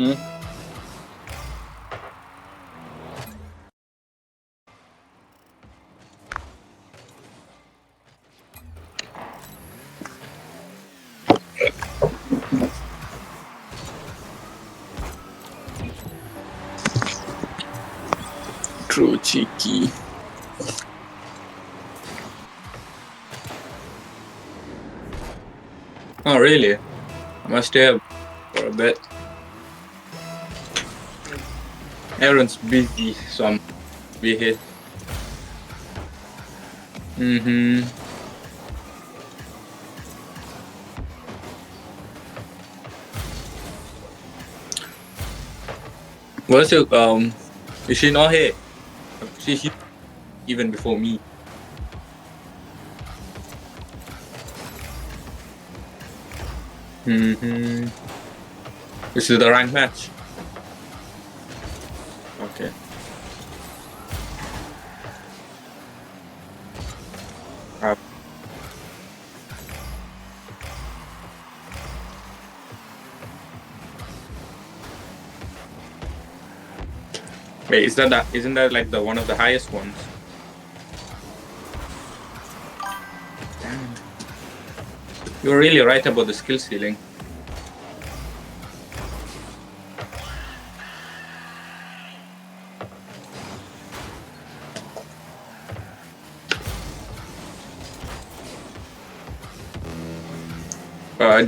Hmm? True cheeky. Oh, really? I must stay up for a bit. Everyone's busy, so I'm be here. Mm-hmm. What's your is she not here? She's here even before me. Mm-hmm. This is the rank match. Okay. Uh, Wait, isn't that like the one of the highest ones? Damn. You're really right about the skill ceiling.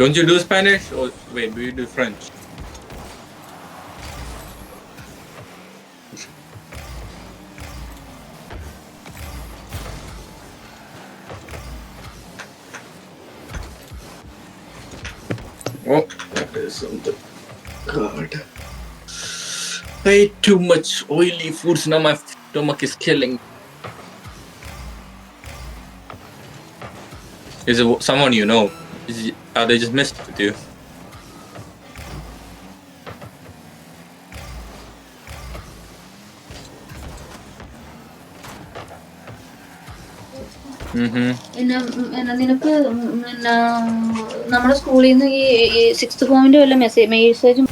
Don't you do Spanish? Or wait, do you do French? Oh, that is on the card. I ate too much oily foods. Now my stomach is killing. Is it someone you know? Are they just messed with you? Mm-hmm. നിനക്ക് നമ്മുടെ സ്കൂളിൽ നിന്ന് ഈ 6th ഫോമിന്റെ വല്ല മെസ്സേജും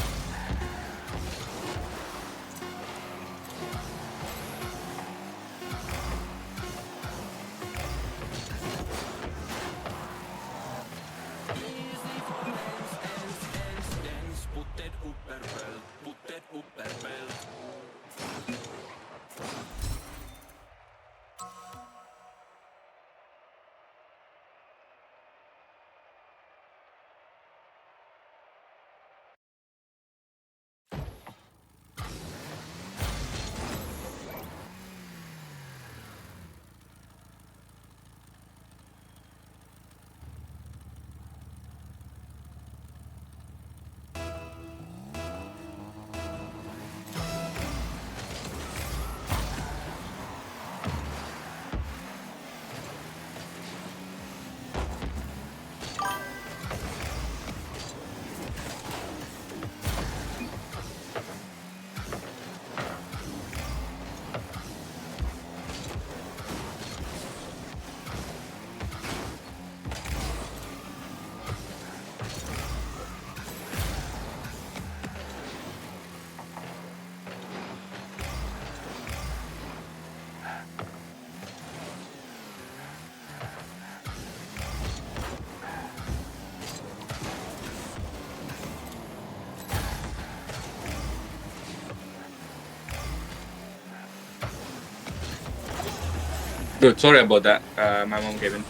Dude, sorry about that. My mom came in.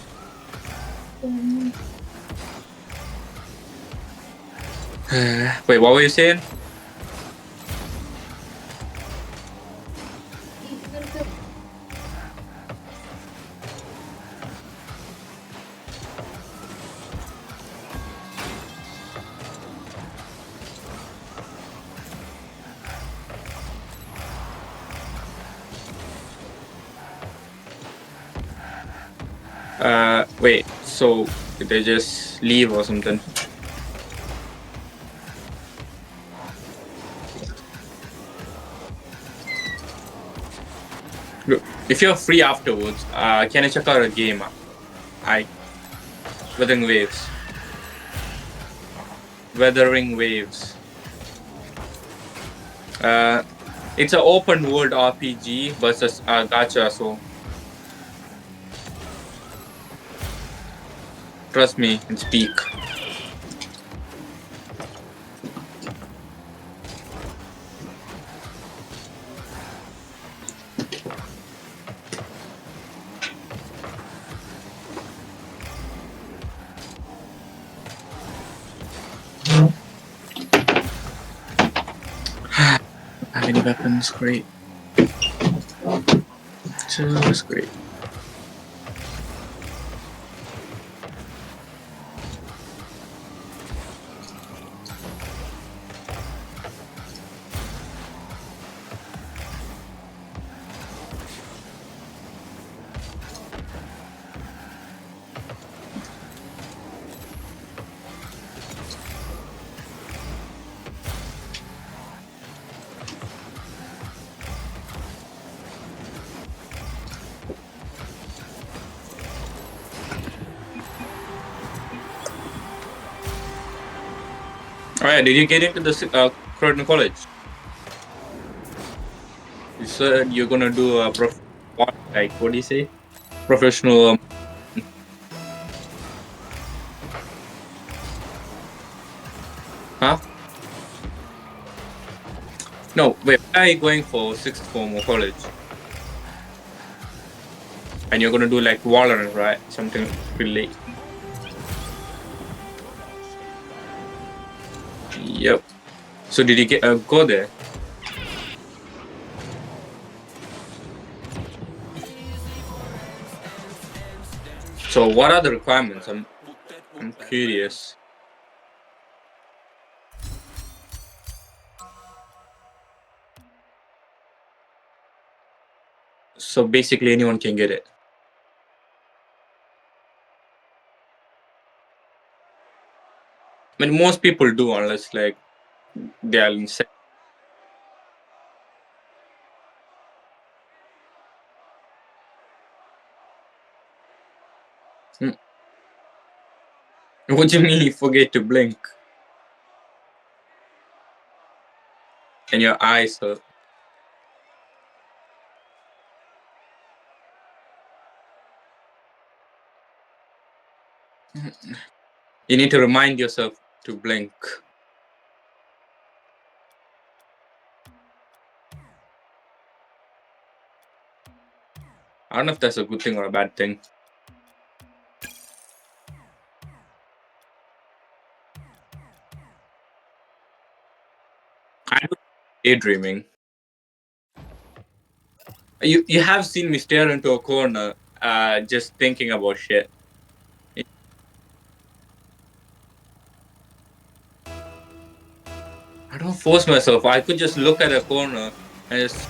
Wait, what were you saying? Wait, so did they just leave or something? Look, if you're free afterwards, can I check out a game? Weathering Waves. Weathering Waves. It's an open world RPG versus gacha, so trust me and speak. Have any weapons? Great. Just great. Alright, did you get into the Croydon College? You said you're gonna do a what do you say? Professional. Huh? No, wait. Where are you going for sixth form or college? And you're gonna do like Valorant, right? Something really. Yep. So did you get go there? So what are the requirements? I'm curious. So basically anyone can get it. I mean, most people do unless like they are insane. What do you mean you forget to blink? And your eyes hurt. You need to remind yourself to blink. I don't know if that's a good thing or a bad thing. I do daydreaming. You have seen me stare into a corner, just thinking about shit. I don't force myself. I could just look at a corner and just.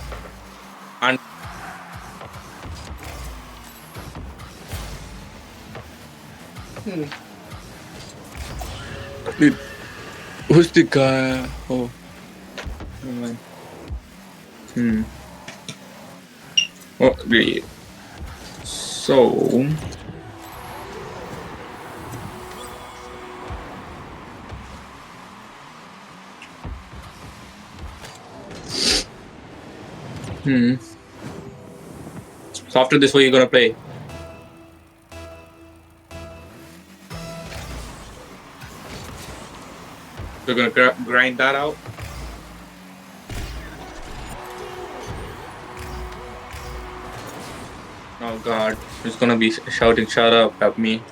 Who's the guy? Oh, never mind. Oh, really? So. So after this, what are you gonna play? We're gonna grind that out. Oh, God, he's gonna be shouting "Shut up" at me.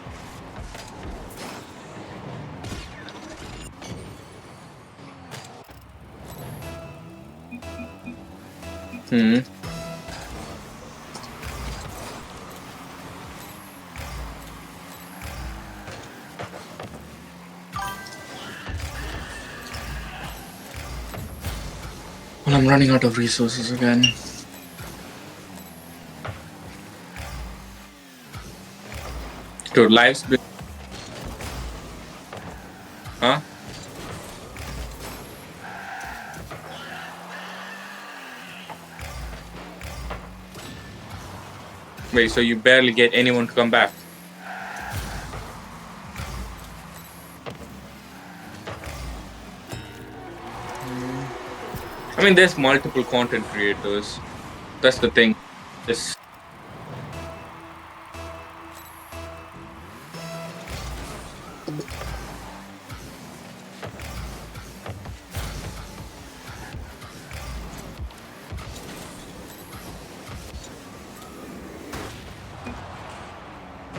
Well, I'm running out of resources again. Dude, life's been... Huh? Wait, so you barely get anyone to come back? I mean, there's multiple content creators. That's the thing. This.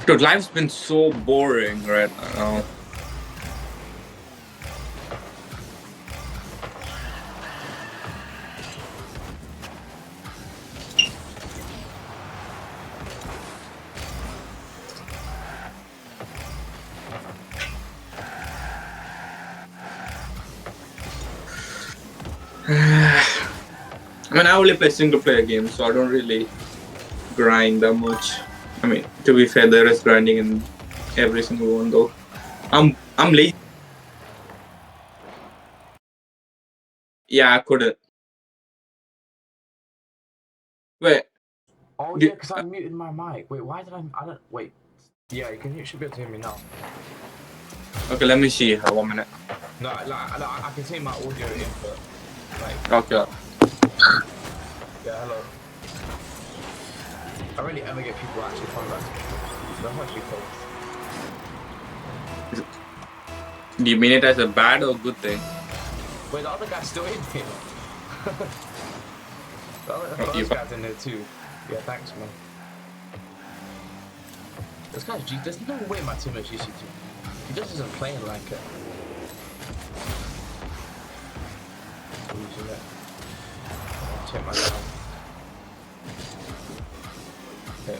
Dude, life's been so boring right now. I mean, I only play single-player games, so I don't really grind that much. I mean, to be fair, there is grinding in every single one, though. I'm lazy. Yeah, I couldn't. Wait. Oh yeah, because I muted my mic. Wait, why did I don't... Wait. Yeah, you should be able to hear me now. Okay, let me see. 1 minute. No, I can see my audio input. Like, Okay. yeah, hello. I rarely ever get people actually contact me. That's actually cool. Do you mean it as a bad or good thing? Wait, the other guy's still in here. the other guy's in there too. Yeah, thanks, man. This guy's G. There's no way my team is GCT. He just isn't playing like it. Check my down. Okay.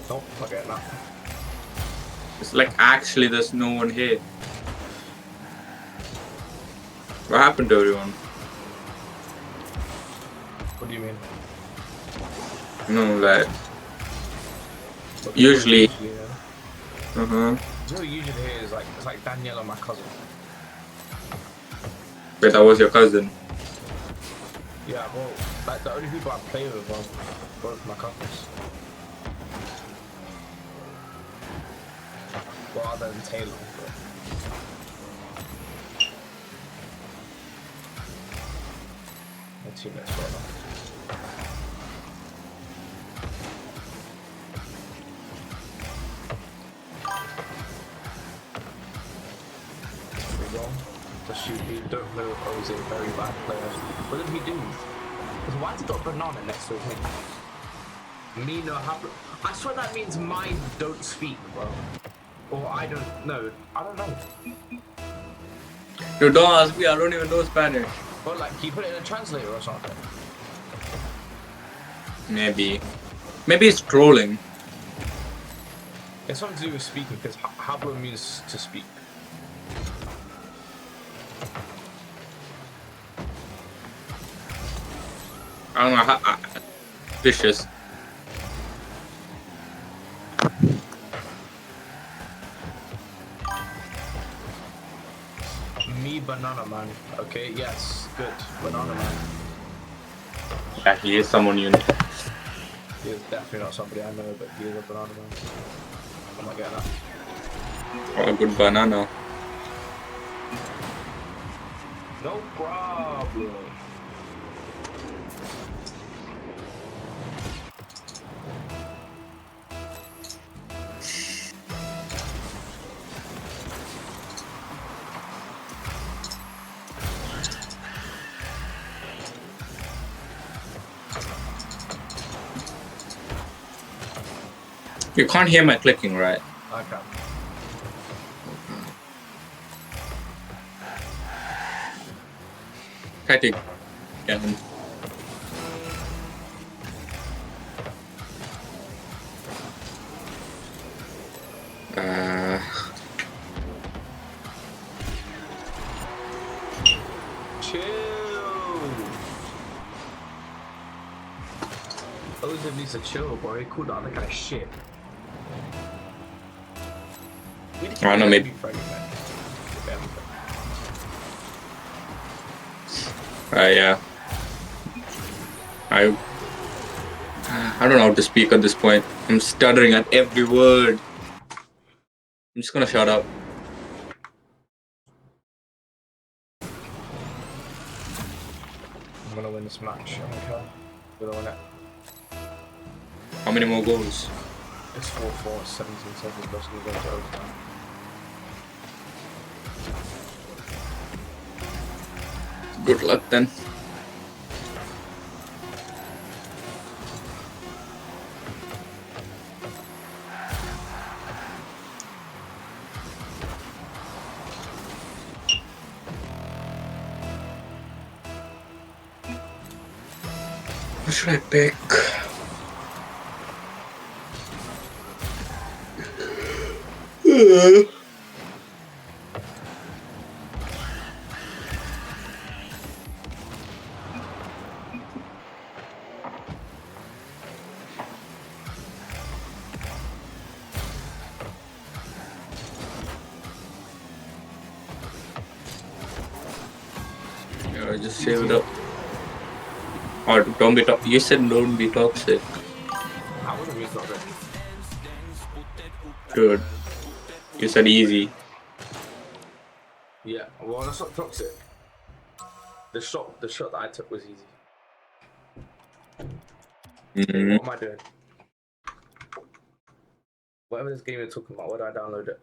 Nope, not getting that. It's like actually there's no one here. What happened to everyone? What do you mean? No, like usually. You know, usually here is like it's like Danielle and my cousin. Wait, that was your cousin? Yeah, well, like the only people I play with are both my cousins. Well, other than Taylor. But... my teammates got enough. The shooting, don't know if O's a very bad player. What did he do? Because why has he got banana next to his name? Me no have. I swear that means mine don't speak, bro. Or I don't know. I don't know. Dude, don't ask me, I don't even know Spanish. Well, like, can you put it in a translator or something? Maybe. Maybe it's trolling. It's something to do with speaking, because hablo means to speak. I don't know, vicious. Me banana man. Okay, yes, good. Banana man. Yeah, he is someone you know. He is definitely not somebody I know, but he is a banana man. I'm not getting that. Oh, a good banana. No problem. You can't hear my clicking, right? I can. Try to get him. Ozil needs to chill, bro. He cooled down. That guy's shit. I don't know, maybe. Yeah. I don't know how to speak at this point. I'm stuttering at every word. I'm just gonna shut up. I'm gonna win this match. Okay. I'm gonna win it. How many more goals? It's 4-4, 17 seconds left to go to overtime. Good luck then. What should I pick? Yeah, just save it up. Or don't be toxic. You said don't be toxic. I wasn't really toxic. Good. You said easy. Yeah, well, that's not toxic. The shot that I took was easy. Hey, what am I doing? Whatever this game you're talking about, where do I download it?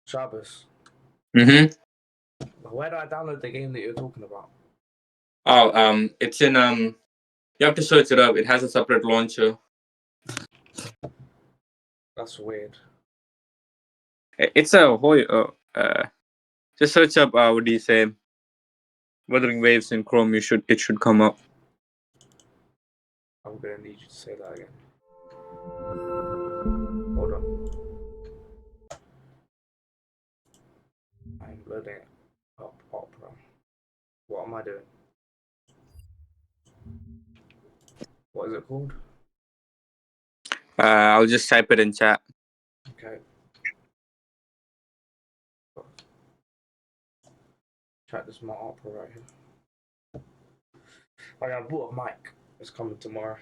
Shabbos. Where do I download the game that you're talking about? Oh, it's in you have to search it up. It has a separate launcher. That's weird. It's a whole just search up what do you say? Wuthering Waves in Chrome. It should come up. I'm gonna need you to say that again. Hold on. I'm loading it up, Opera. What am I doing? What is it called? I'll just type it in chat. Okay. Chat, this is my Opera right here. I bought a mic. It's coming tomorrow.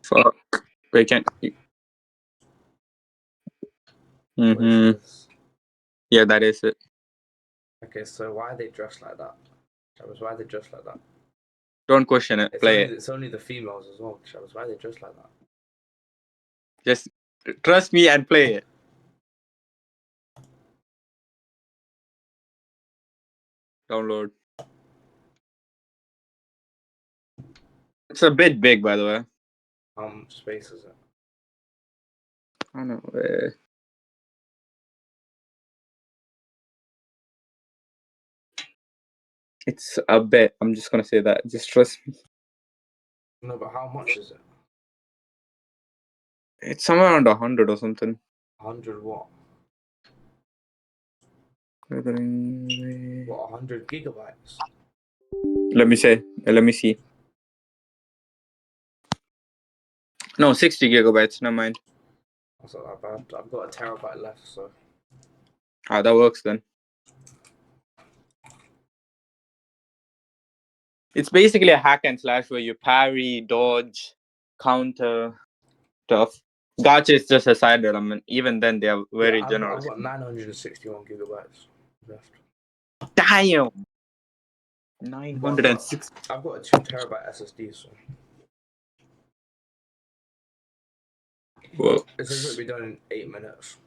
Fuck. Wait, can't. Yeah, that is it. Okay, so why are they dressed like that? Shabbos, why are they dressed like that? Don't question it. Play it. It's only the females as well. Shabbos, why are they dressed like that? Just trust me and play it. Download. It's a bit big, by the way. How much space is it? I don't know. It's a bit. I'm just gonna say that. Just trust me. No, but how much is it? It's somewhere around 100 or something. 100 what? What, 100 gigabytes? Let me see. No, 60 gigabytes. Never mind. That's not that bad. I've got a terabyte left, so. That works then. It's basically a hack and slash where you parry, dodge, counter stuff. Gacha is just a side element. Even then, they are very generous. I've got 961 gigabytes left. Damn! 906. I've got a 2 terabyte SSD, so. Well, It says it'll be done in 8 minutes.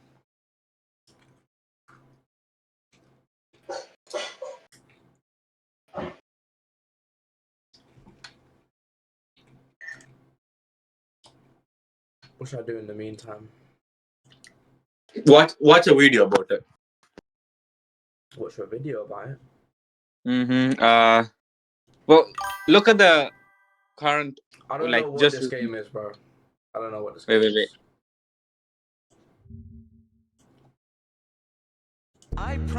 What should I do in the meantime? watch a video about it. Watch a video about it. Well, look at the current. I don't Like, know what just- this game is, bro. I don't know what this Wait, game wait, is.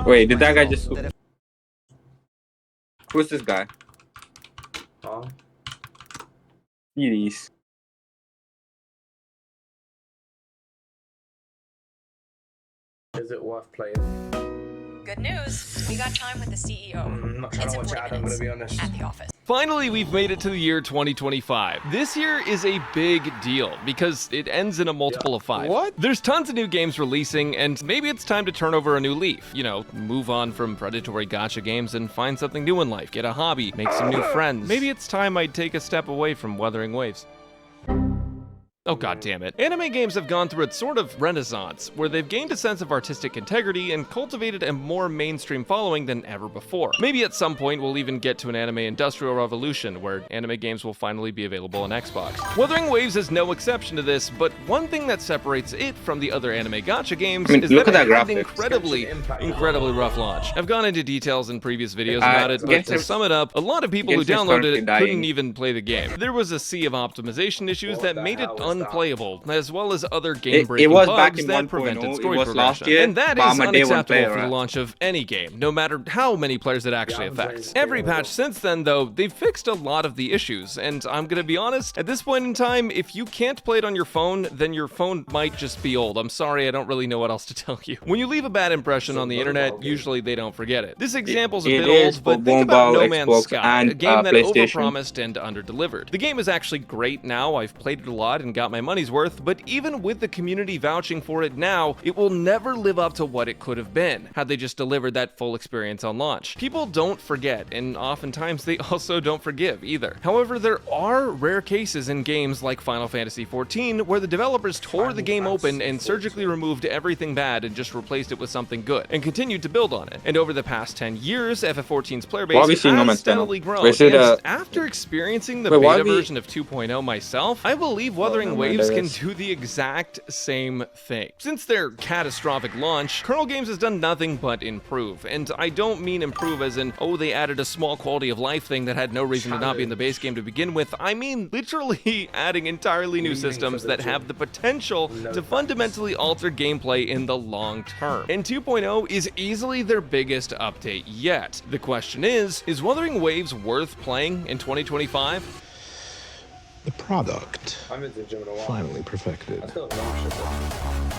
Wait, did that guy just? Who's this guy? Huh? Series. Is it worth playing? Good news. We got time with the CEO. I'm not trying It's to in watch 40 it, I'm gonna minutes be honest. at the office. Finally, we've made it to the year 2025. This year is a big deal because it ends in a multiple of 5. What? There's tons of new games releasing, and maybe it's time to turn over a new leaf. You know, move on from predatory gacha games and find something new in life, get a hobby, make some new friends. Maybe it's time I'd take a step away from Wuthering Waves. Oh god damn it. Anime games have gone through a sort of renaissance, where they've gained a sense of artistic integrity and cultivated a more mainstream following than ever before. Maybe at some point we'll even get to an anime industrial revolution, where anime games will finally be available on Xbox. Wuthering Waves is no exception to this, but one thing that separates it from the other anime gacha games is look that at it that had an graphics. incredibly rough launch. I've gone into details in previous videos Uh, about it, but Genshin- to sum it up, a lot of people who Genshin's downloaded currently it dying. couldn't even play the game. There was a sea of optimization issues What that the made it hell was that? unplayable, as well as other game-breaking It was bugs back in that 1.0, prevented it story was last progression. year, And that but is I'm a day one unacceptable player, for the right? launch of any game, no matter how many players it actually I'm affects. playing Every Halo. patch since then, though, they've fixed a lot of the issues, and I'm gonna be honest, at this point in time, if you can't play it on your phone, then your phone might just be old. I'm sorry, I don't really know what else to tell you. When you leave a bad impression on the internet, usually they don't forget it. This example's a It bit is old, but for think about mobile, No Man's Xbox, Sky, and, a game that PlayStation. overpromised and underdelivered. The game is actually great now, I've played it a lot and got my money's worth, but even with the community vouching for it now, it will never live up to what it could have been, had they just delivered that full experience on launch. People don't forget, and oftentimes they also don't forgive either. However, there are rare cases in games like Final Fantasy XIV where the developers tore the game open and surgically removed everything bad and just replaced it with something good, and continued to build on it. And over the past 10 years, FF14's player Why are we base seeing No has Man's Sky now? steadily grown. Wait, should, And after experiencing the wait, why beta we- version of 2.0 myself, I believe Wuthering no, Waves there can is. do the exact same thing. Since their catastrophic launch, Kernel Games has done nothing but improve. And I don't mean improve as in, oh, they added a small quality of life thing that had no reason to not be in the base game to begin with. I mean literally adding entirely new systems that have the potential to fundamentally alter gameplay in the long term. And 2.0 is easily their biggest update yet. The question is Wuthering Waves worth playing in 2025? The product I'm into the gym in a while. finally perfected. I still have nauseous.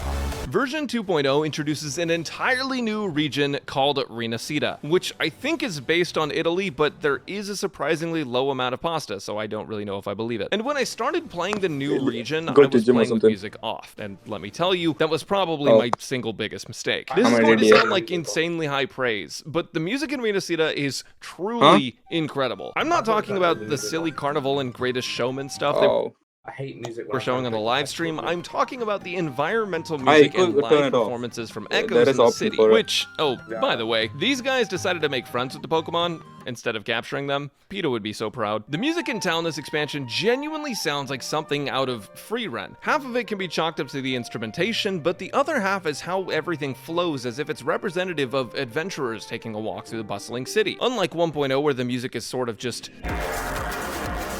Version 2.0 introduces an entirely new region called Rinascita, which I think is based on Italy, but there is a surprisingly low amount of pasta, so I don't really know if I believe it. And when I started playing the new region, I Go to was gym or playing with something. music off, and let me tell you, that was probably Oh. my single biggest mistake. This I'm is an going to idiot. sound like insanely high praise, but the music in Rinascita is truly incredible. I'm not talking about the silly carnival and Greatest Showman stuff that Oh, I hate music. when we're I'm showing on the playing live Xbox. stream. I'm talking about the environmental I music could and turn live it off. performances from There Echoes is in the option city. for it. Which, oh, by the way, these guys decided to make friends with the Pokemon instead of capturing them. PETA would be so proud. The music in town this expansion genuinely sounds like something out of Free Run. Half of it can be chalked up to the instrumentation, but the other half is how everything flows as if it's representative of adventurers taking a walk through the bustling city. Unlike 1.0 where the music is sort of just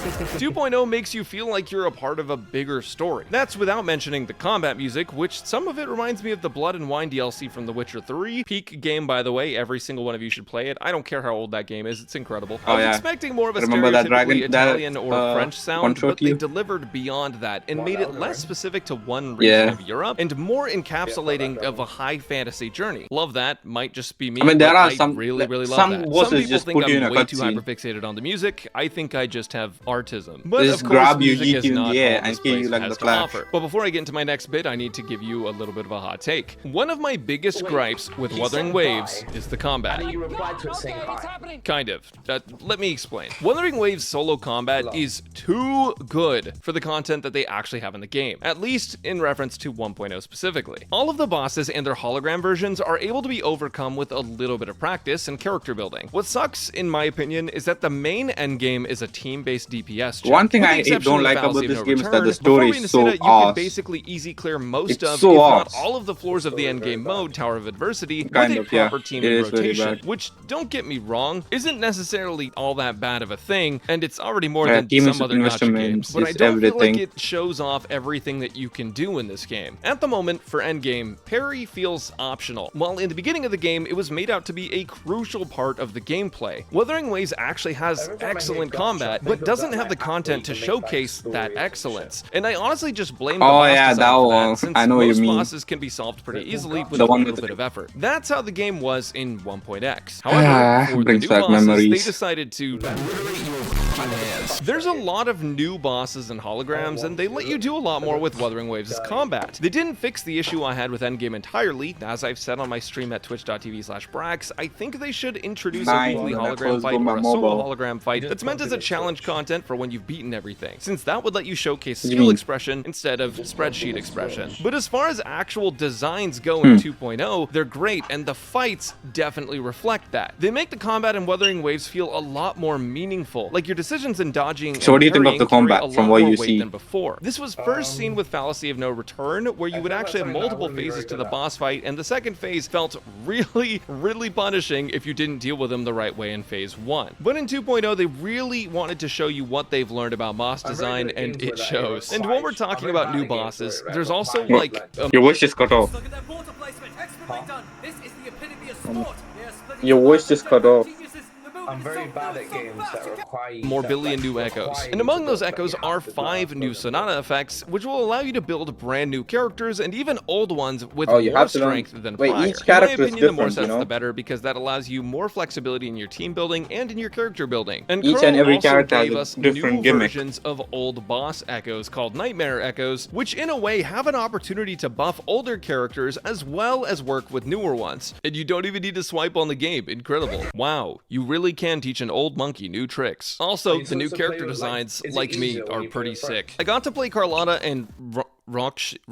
2.0 makes you feel like you're a part of a bigger story. That's without mentioning the combat music, which some of it reminds me of the Blood and Wine DLC from The Witcher 3. Peak game, by the way. Every single one of you should play it. I don't care how old that game is. It's incredible. I Oh, was yeah. expecting more of a Remember that stereotypically dragon- that, Italian or French sound, one-shot but they you? delivered beyond that and Wow, made that it was less alright. specific to one region Yeah. of Europe and more encapsulating Yeah, of a high fantasy journey. Love that. Might just be me. I mean, there but are I some- really love some that. bosses Some people just think put you in I'm a way too cutscene. hyperfixated on the music. I think I just have artism. But Just of course, grab you, music yeet is you in not the air, all and this kill you place like has the to Flash. offer. But before I get into my next bit, I need to give you a little bit of a hot take. One of my biggest gripes with he Wuthering said Waves bye. is the combat. And then you replied to it saying hi. Kind of. Let me explain. Wuthering Waves solo combat is too good for the content that they actually have in the game, at least in reference to 1.0 specifically. All of the bosses and their hologram versions are able to be overcome with a little bit of practice and character building. What sucks, in my opinion, is that the main endgame is a team-based DPS check. One thing With the I exception don't of the like about Fallacy of this No game is that Return, the story before is so Reina Sita, you can arse. basically easy clear most It's of, so if not arse. all of the floors of the endgame mode, Tower of Adversity, with Kind a of, yeah. proper team It in is very rotation, bad. which, don't get me wrong, isn't necessarily all that bad of a thing, and it's already more Yeah, than team some other gacha investment games, but I is don't feel like everything. it shows off everything that you can do in this game. At the moment, for endgame, parry feels optional, while in the beginning of the game, it was made out to be a crucial part of the gameplay. Wuthering Waves actually has Every time I hear excellent gacha, combat, think but of doesn't that, have the like, content to athlete and, like, showcase stories that and excellence. shit. And I honestly just blame the Oh, boss yeah, design that for one. that, since I know what most you mean. bosses can be solved pretty easily with The a one little with bit the- of effort. That's how the game was in 1.x. However, Ah, for the brings new back bosses, they memories. decided to There's a lot of new bosses and holograms, and they let you do a lot more with Wuthering Waves' combat. They didn't fix the issue I had with Endgame entirely. As I've said on my stream at twitch.tv/Brax, I think they should introduce a Fine, weekly when I hologram first fight go my or a solo mobile. hologram fight just that's meant as a posted it challenge Twitch. content for when you've beaten everything, since that would let you showcase What do you skill mean? expression instead of spreadsheet expression. But as far as actual designs go Hmm. in 2.0, they're great, and the fights definitely reflect that. They make the combat in Wuthering Waves feel a lot more meaningful, like your decisions in dodging So what and do you think of parrying the carry combat a from lot what more you weight see? than before. This was first seen with Fallacy of No Return, where you would feel actually have that's something that I multiple wouldn't be phases very to good the at. boss fight, and the second phase felt really punishing if you didn't deal with them the right way in phase 1. But in 2.0, they really wanted to show you what they've learned about boss I'm very design, good at and games where it that shows. it And when we're requires- talking I'm very about bad new at games bosses, where it there's also requires, like Your voice just cut off. Look at their water placement. Expertly done. This is the epitome of sport. They are splitting Your apart voice just cut off. geniuses. The movement I'm is very so bad fast, at so games fast, that you require you more that, billion like, new require echoes. you And to among go, those like, echoes you are have to do 5 that, new but- Sonata effects, which will allow you to build brand new characters and even old ones with Oh, you more have to learn- strength than Wait, prior. each In my character is opinion, the more different, you sets know? the better, because that allows you more flexibility in your team building and in your character building. And Each Crow and every also character has gave a us different new gimmick. versions of old boss echoes called Nightmare Echoes, which in a way have an opportunity to buff older characters as well as work with newer ones. And you don't even need to swipe on the game. Incredible. Wow, you really can teach an old monkey new tricks. Also, Wait, the so new it's a character player, like, designs, is it like me, easier when are you play pretty with sick. friends? I got to play Carlotta and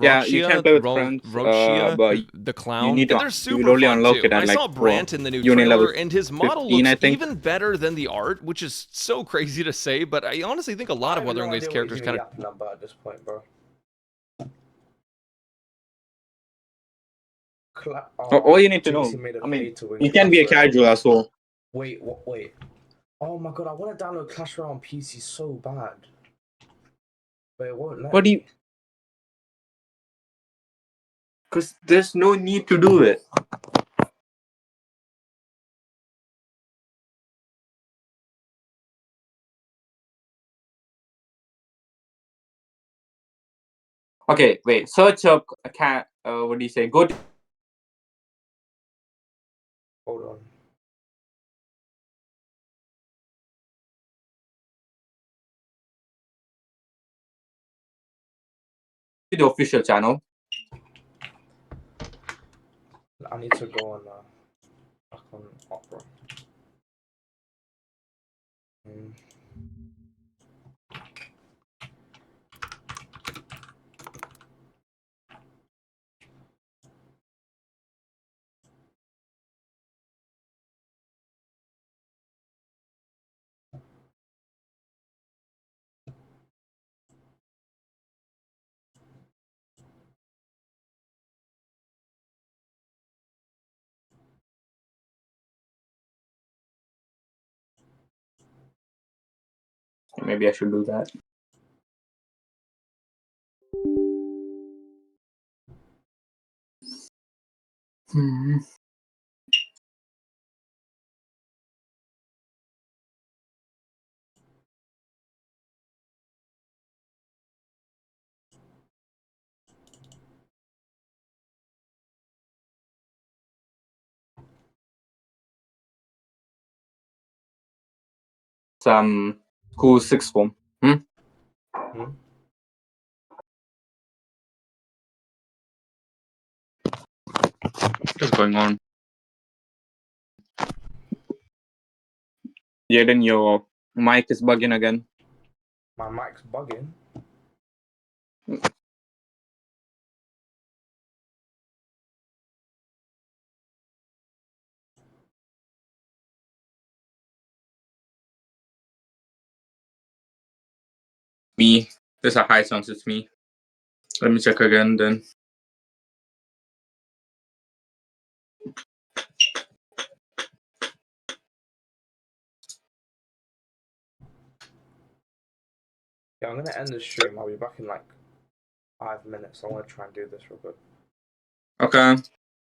Yeah, you can play with friends, Roxia, but the clown. need to- and they're you super will only fun unlock too. it at, I like, saw Brant in the new you only trailer, level and his model 15, I looks think. even better than the art, which is so crazy to say, but I honestly think a lot of I have Wuthering no Waves idea what characters he's kind of yapping about at this point, bro. All you need to know, JC made a I mean, pay-to-win you can be a Clash Royale. casual as well. Wait. Oh my god, I want to download Clash Royale on PC so bad. But it won't let What do me. you... Because there's no need to do it. Okay, wait. Search up a cat. What do you say? Go to Hold on. the official channel. I need to go on back on Opera. Maybe I should do that. Some cool sixth form. Hmm? Hmm? What is going on? Jaden, your mic is bugging again. My mic's bugging. Me. There's a high chance it's me. Let me check again then. Yeah, I'm gonna end the stream. I'll be back in like 5 minutes. I want to try and do this real quick. Okay.